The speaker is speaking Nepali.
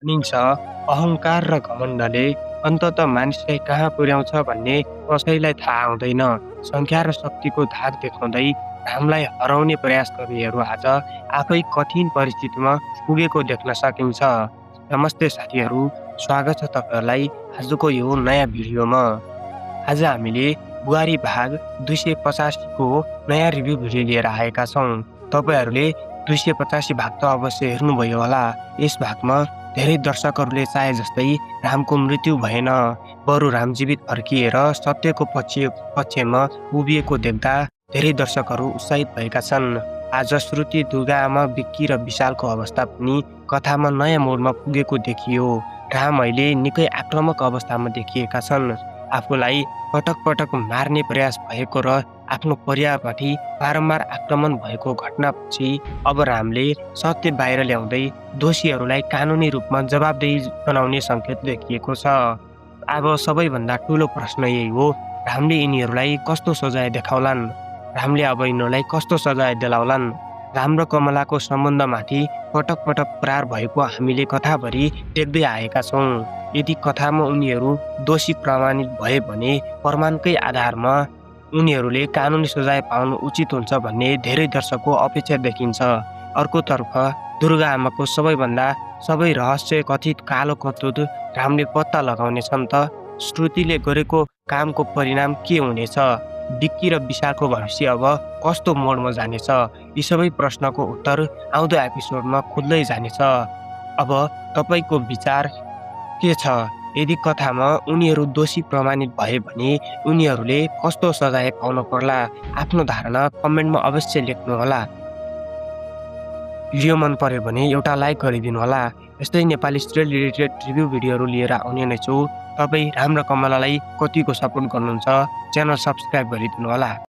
भनिन्छ अहङ्कार र घमण्डले अन्तत मानिसलाई कहाँ पुर्याउँछ भन्ने कसैलाई थाहा हुँदैन। सङ्ख्या र शक्तिको धाक देखाउँदै रामलाई हराउने प्रयास गर्नेहरू आज आफै कठिन परिस्थितिमा पुगेको देख्न सकिन्छ। नमस्ते साथीहरू, स्वागत छ तपाईँहरूलाई आजको यो नयाँ भिडियोमा। आज हामीले बुहारी भाग 285 को नयाँ रिभ्यू भिडियो लिएर आएका छौँ। तपाईँहरूले 285 भाग त अवश्य हेर्नुभयो होला। यस भागमा धेरै दर्शकहरूले चाहे जस्तै रामको मृत्यु भएन, बरु राम जीवित फर्किएर सत्यको पक्षमा उभिएको देख्दा धेरै दर्शकहरू उत्साहित भएका छन्। आज श्रुति, दुर्गा आमा, विक्की र विशालको अवस्था पनि कथामा नयाँ मोडमा पुगेको देखियो। राम अहिले निकै आक्रामक अवस्थामा देखिएका छन्। आफूलाई पटक पटक मार्ने प्रयास भएको र आफ्नो परिवारमाथि बारम्बार आक्रमण भएको घटनापछि अब रामले सत्य बाहिर ल्याउँदै दोषीहरूलाई कानुनी रूपमा जवाबदेही बनाउने सङ्केत देखिएको छ। अब सबैभन्दा ठुलो प्रश्न यही हो, रामले यिनीहरूलाई कस्तो सजाय देखाउलान्? रामले अब यिनीहरूलाई कस्तो सजाय दिलाउलान्? राम र कमलाको सम्बन्धमाथि पटक पटक प्रहार भएको हामीले कथाभरि देख्दै आएका छौँ। यदि कथामा उनीहरू दोषी प्रमाणित भए भने प्रमाणकै आधारमा उनीहरूले कानुनी सजाय पाउनु उचित हुन्छ भन्ने धेरै दर्शकको अपेक्षा देखिन्छ। अर्कोतर्फ दुर्गा आमाको सबै रहस्य कथित कालो कतुत रामले पत्ता लगाउने छन् त श्रुतिले गरेको कामको परिणाम के हुनेछ? विक्की र विशालको भविष्य अब कस्तो मोडमा जानेछ? यी सबै प्रश्नको उत्तर आउँदो एपिसोडमा खोज्दै जानेछ। अब तपाईँको विचार के छ? यदि कथामा उनीहरू दोषी प्रमाणित भए भने उनीहरूले कस्तो सजाय पाउन पर्ला? आफ्नो धारणा कमेन्टमा अवश्य लेख्नुहोला। भिडियो मन पर्यो भने एउटा लाइक गरिदिनु होला। यस्तै नेपाली सिरियल रिलेटेड रिभ्यू भिडियोहरू लिएर आउने नै छु। तपाईँ राम र कमलालाई कतिको सपोर्ट गर्नुहुन्छ? च्यानल सब्सक्राइब गरिदिनु होला।